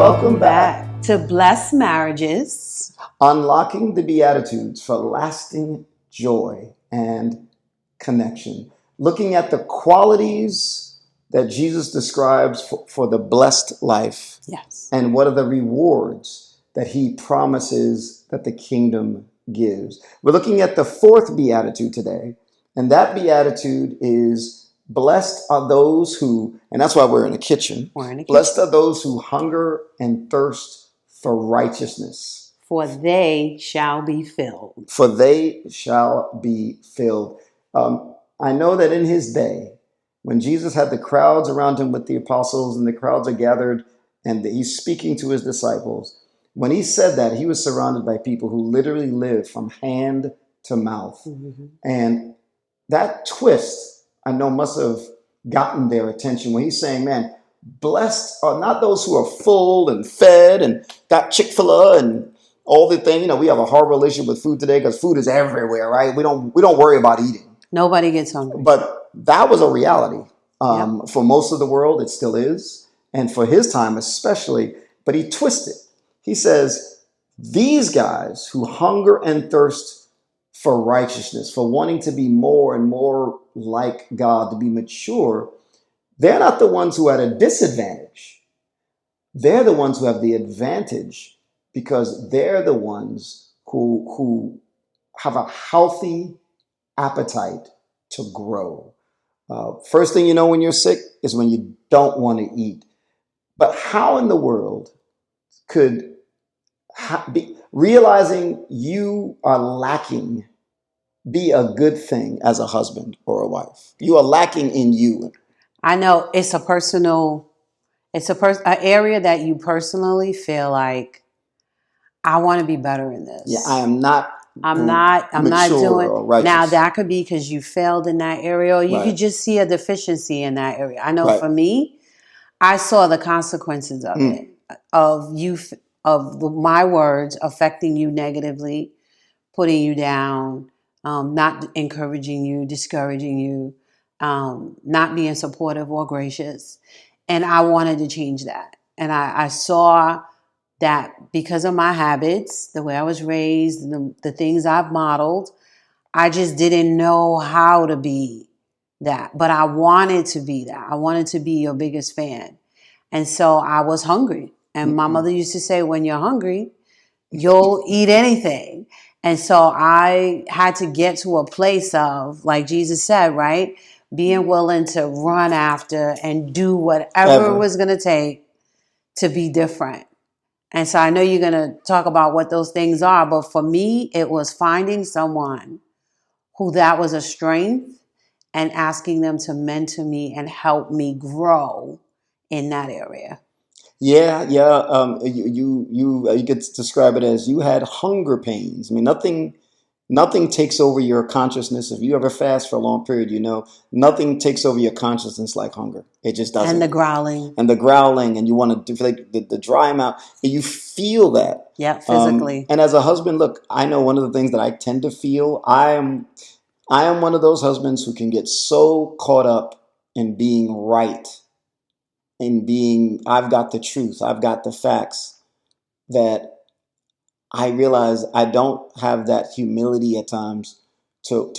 Welcome back. to Blessed Marriages. Unlocking the Beatitudes for lasting joy and connection. Looking at the qualities that Jesus describes for the blessed life. Yes. And what are the rewards that he promises that the kingdom gives. We're looking at the fourth Beatitude today. And that Beatitude is blessed are those who, and that's why we're in the kitchen. Blessed are those who hunger and thirst for righteousness. For they shall be filled. For they shall be filled. I know that in his day, when Jesus had the crowds around him with the apostles and the crowds are gathered and he's speaking to his disciples, when he said that, he was surrounded by people who literally lived from hand to mouth. Mm-hmm. And that twist, I know, must have gotten their attention when he's saying, man, blessed are not those who are full and fed and got Chick-fil-A and all the thing. You know, we have a horrible relationship with food today because food is everywhere, right? We don't worry about eating. Nobody gets hungry. But that was a reality. For most of the world, it still is. And for his time especially, but he twisted. He says, these guys who hunger and thirst for righteousness, for wanting to be more and more like God, to be mature, they're not the ones who are at a disadvantage. They're the ones who have the advantage because they're the ones who have a healthy appetite to grow. First thing you know when you're sick is when you don't want to eat. But how in the world could realizing you are lacking be a good thing as a husband or a wife? You are lacking in you. I know it's an area that you personally feel like, I want to be better in this. Yeah, I'm not doing righteous. Now that could be because you failed in that area, or you Right. could just see a deficiency in that area. I know Right. for me, I saw the consequences of it, my words affecting you negatively, putting you down, not encouraging you, discouraging you, not being supportive or gracious. And I wanted to change that. And I saw that because of my habits, the way I was raised, the things I've modeled, I just didn't know how to be that. But I wanted to be that. I wanted to be your biggest fan. And so I was hungry. And my mother used to say, when you're hungry, you'll eat anything. And so I had to get to a place of, like Jesus said, right? Being willing to run after and do whatever it was going to take to be different. And so I know you're going to talk about what those things are. But for me, it was finding someone who that was a strength and asking them to mentor me and help me grow in that area. Yeah. You could describe it as you had hunger pains. I mean, nothing takes over your consciousness. If you ever fast for a long period, you know nothing takes over your consciousness like hunger. It just doesn't. And the growling. And you want to do like the dry mouth. You feel that. Yeah, physically. And as a husband, look, I know one of the things that I tend to feel. I am one of those husbands who can get so caught up in being right, in being, I've got the truth, I've got the facts, that I realize I don't have that humility at times to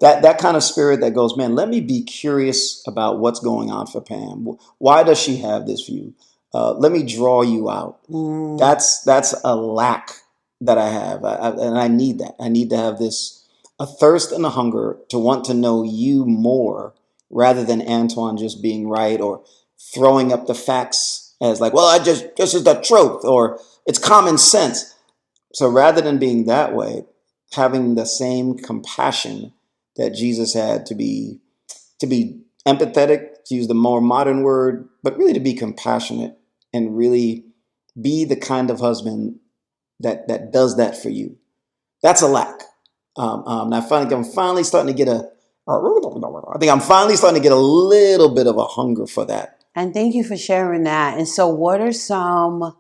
that kind of spirit that goes, man, let me be curious about what's going on for Pam. Why does she have this view? Let me draw you out. That's a lack that I have, and I need that. I need to have a thirst and a hunger to want to know you more, rather than Antoine just being right or throwing up the facts as like, well, this is the truth, or it's common sense. So rather than being that way, having the same compassion that Jesus had, to be empathetic, to use the more modern word, but really to be compassionate and really be the kind of husband that does that for you. That's a lack. And I'm finally starting to get I'm finally starting to get a little bit of a hunger for that. And thank you for sharing that. And so what are some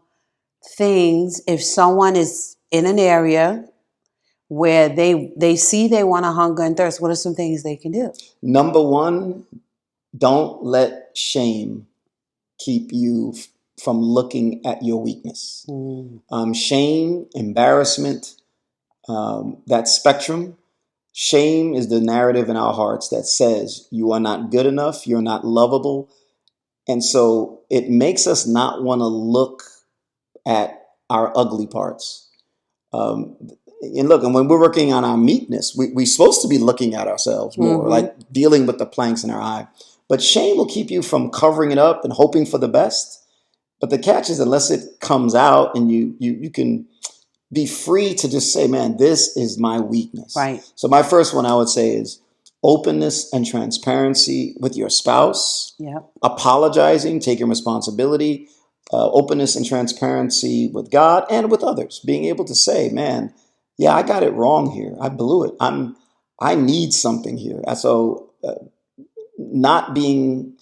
things, if someone is in an area where they see they want to hunger and thirst, what are some things they can do? Number one, don't let shame keep you from looking at your weakness. Mm. Shame, embarrassment, that spectrum. Shame is the narrative in our hearts that says you are not good enough, you're not lovable. And so it makes us not want to look at our ugly parts. Um, and look, and when we're working on our meekness, we're supposed to be looking at ourselves more, Mm-hmm. like dealing with the planks in our eye. But shame will keep you from covering it up and hoping for the best. But the catch is, unless it comes out and you can be free to just say, man, this is my weakness. Right. So my first one I would say is openness and transparency with your spouse, Yep. apologizing, taking responsibility, openness and transparency with God and with others, being able to say, man, yeah, I got it wrong here. I blew it. I need something here. So not being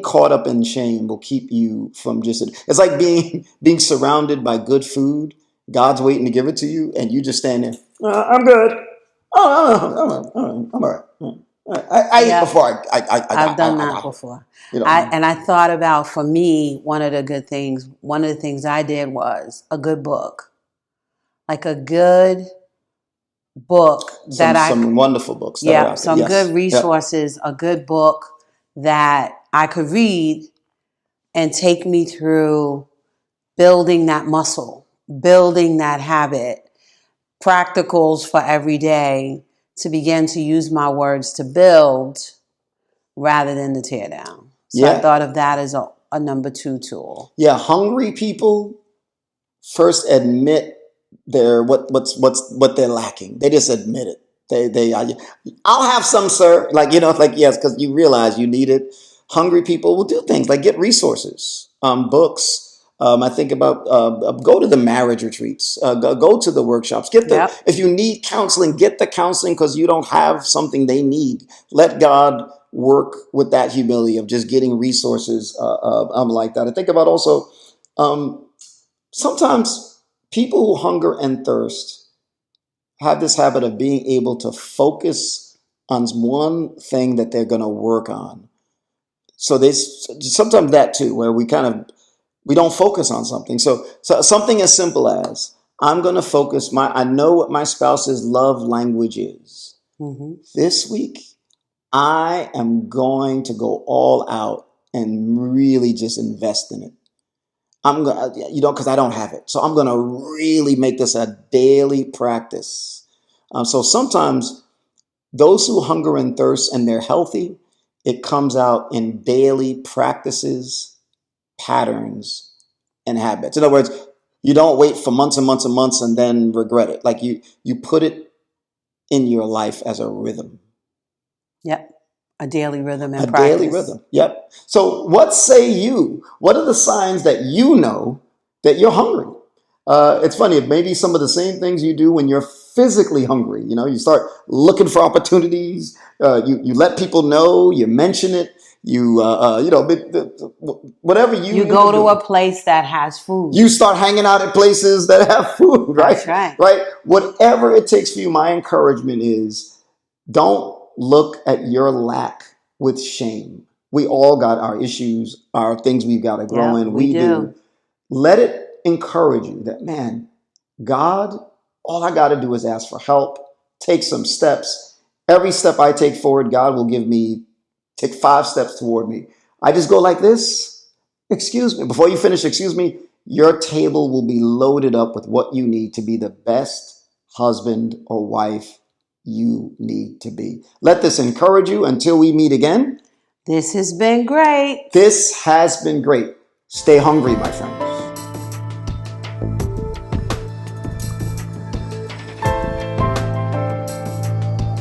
caught up in shame will keep you from just, it's like being surrounded by good food. God's waiting to give it to you and you just stand there, I'm good. I'm all right. I ate Yep. before I've done I that got home. before. You know, I thought about, for me, one of the things I did was a good book. Like a good book that some wonderful books that are yep, out there. some good Yes. Yep. resources, a good book that I could read and take me through building that muscle, building that habit, practicals for every day to begin to use my words to build rather than to tear down. So I Yeah. thought of that as a number two tool. Yeah. Hungry people first admit what they're lacking. They just admit it. I'll have some, sir. Like, like, yes, because you realize you need it. Hungry people will do things like get resources, books. I think about go to the marriage retreats, go to the workshops. Yep. If you need counseling, get the counseling because you don't have something they need. Let God work with that humility of just getting resources like that. I think about also um, sometimes people who hunger and thirst have this habit of being able to focus on one thing that they're going to work on. So there's sometimes that too, where we don't focus on something. So something as simple as I'm going to focus I know what my spouse's love language is. Mm-hmm. This week, I am going to go all out and really just invest in it. I'm gonna, because I don't have it. So I'm gonna really make this a daily practice. So sometimes those who hunger and thirst and they're healthy, it comes out in daily practices, patterns, and habits. In other words, you don't wait for months and months and months and then regret it. Like you put it in your life as a rhythm. Yep. A daily rhythm A and daily practice. rhythm. Yep. So, what say you? What are the signs that you know that you're hungry? It's funny. It may be some of the same things you do when you're physically hungry. You start looking for opportunities. You let people know. You mention it. Whatever You you go to a do. place that has food. You start hanging out at places that have food. That's Right. right. Right. Whatever it takes for you. My encouragement is don't look at your lack with shame. We all got our issues, our things we've got to grow Yep, in. we We do. do. Let it encourage you that, man, God, all I got to do is ask for help, take some steps. Every step I take forward, God will take 5 steps toward me. I just go like this. Excuse me. Before you finish, excuse me, your table will be loaded up with what you need to be the best husband or wife you need to be. Let this encourage you until we meet again. This has been great. This has been great. Stay hungry, my friend.